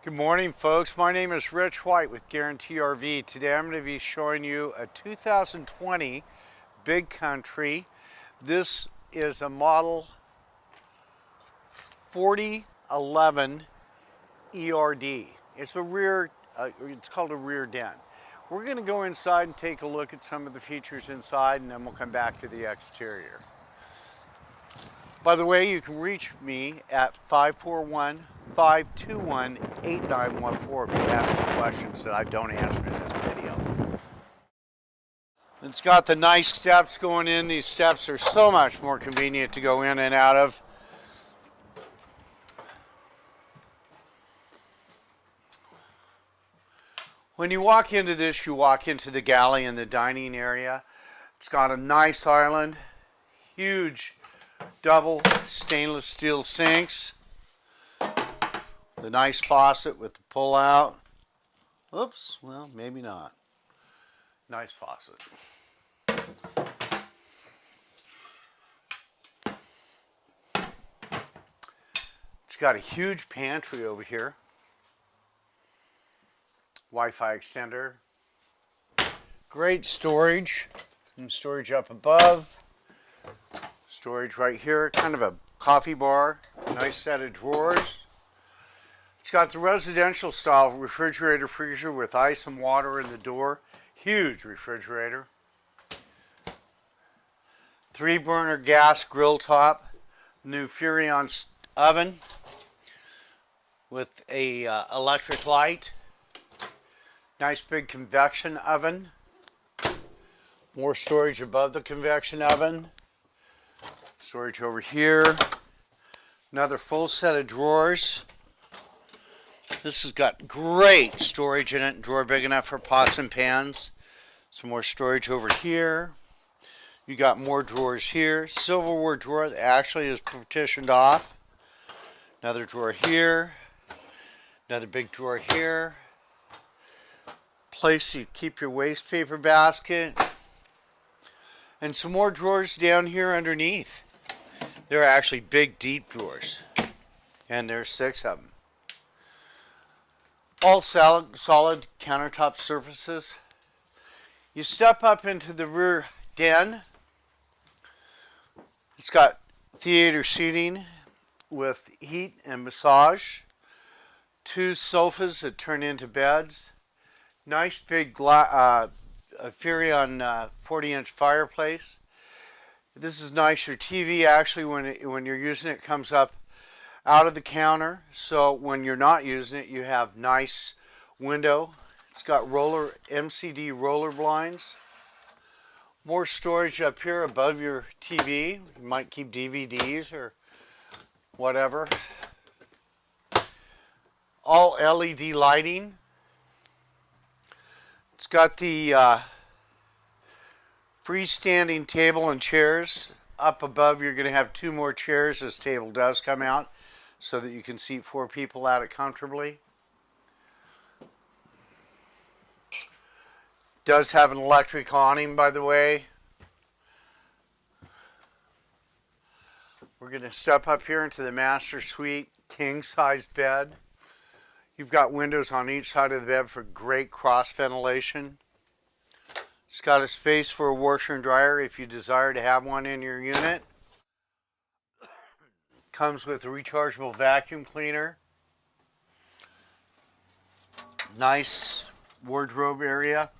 Good morning, folks. My name is Rich White with Guarantee RV. Today I'm going to be showing you a 2020 Big Country. This is a model 4011 ERD. It's called a rear den. We're going to go inside and take a look at some of the features inside, and then we'll come back to the exterior. By the way, you can reach me at 541-521-8914 if you have any questions that I don't answer in this video. It's got the nice steps going in. These steps are so much more convenient to go in and out of. When you walk into this, you walk into the galley and the dining area. It's got a nice island, huge double stainless steel sinks, the nice faucet with the pull out. Oops, well, maybe not. Nice faucet. It's got a huge pantry over here. Wi-Fi extender. Great storage. Some storage up above. Storage right here, kind of a coffee bar, nice set of drawers. It's got the residential style refrigerator freezer with ice and water in the door. Huge refrigerator. 3-burner gas grill top. New Furrion oven with a electric light. Nice big convection oven. More storage above the convection oven. Storage over here. Another full set of drawers. This has got great storage in it. Drawer big enough for pots and pans. Some more storage over here. You got more drawers here. Silverware drawer that actually is partitioned off. Another drawer here. Another big drawer here. Place you keep your waste paper basket. And some more drawers down here underneath. They're actually big, deep drawers, and there's 6 of them. All solid countertop surfaces. You step up into the rear den. It's got theater seating with heat and massage. 2 sofas that turn into beds. Nice big Furrion 40-inch fireplace. This is nice. Your TV actually, when you're using it, comes up out of the counter. So when you're not using it, you have nice window. It's got MCD roller blinds. More storage up here above your TV. You might keep DVDs or whatever. All LED lighting. It's got the freestanding table and chairs. Up above, you're going to have 2 more chairs. This table does come out so that you can seat 4 people at it comfortably. Does have an electric awning, by the way. We're going to step up here into the master suite, king-size bed. You've got windows on each side of the bed for great cross ventilation. It's got a space for a washer and dryer if you desire to have one in your unit. Comes with a rechargeable vacuum cleaner. Nice wardrobe area.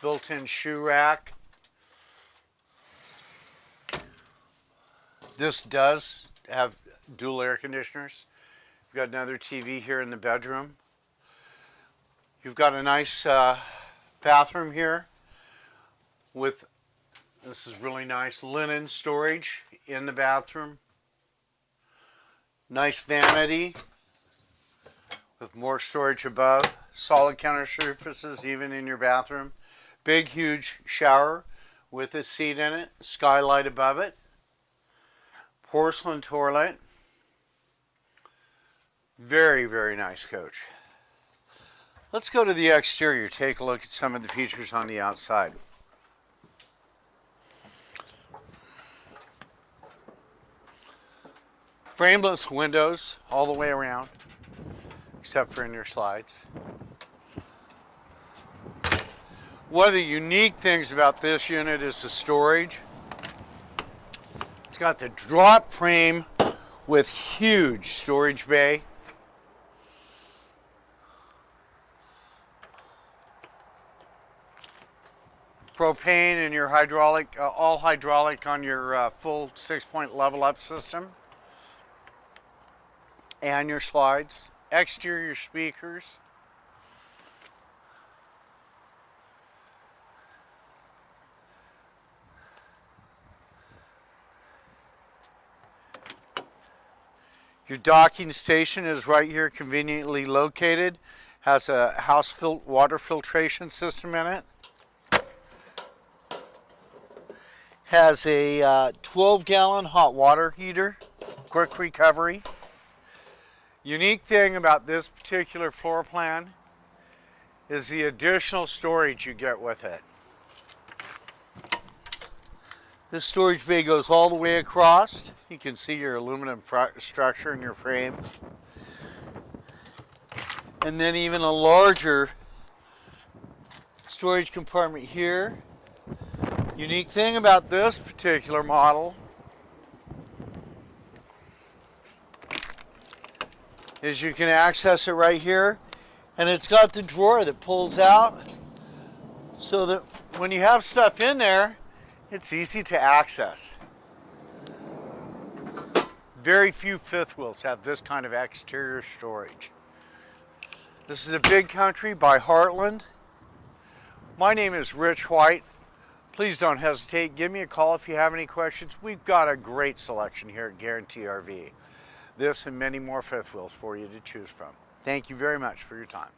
Built-in shoe rack. This does have dual air conditioners. You've got another TV here in the bedroom. You've got a nice bathroom here with, this is really nice, linen storage in the bathroom. Nice vanity with more storage above. Solid counter surfaces even in your bathroom. Big, huge shower with a seat in it. Skylight above it. Porcelain toilet. Very, very nice coach. Let's go to the exterior, take a look at some of the features on the outside. Frameless windows all the way around. except for in your slides. One of the unique things about this unit is the storage. It's got the drop frame with huge storage bay. Propane and your hydraulic, all hydraulic on your full 6-point level up system. And your slides. Exterior speakers. Your docking station is right here, conveniently located. Has a house water filtration system in it. Has a 12-gallon hot water heater, quick recovery. Unique thing about this particular floor plan is the additional storage you get with it. This storage bay goes all the way across. You can see your aluminum structure in your frame. And then even a larger storage compartment here. Unique thing about this particular model is you can access it right here, and it's got the drawer that pulls out so that when you have stuff in there, it's easy to access. Very few fifth wheels have this kind of exterior storage. This is a Big Country by Heartland. My name is Rich White. Please don't hesitate. Give me a call if you have any questions. We've got a great selection here at Guarantee RV. This and many more fifth wheels for you to choose from. Thank you very much for your time.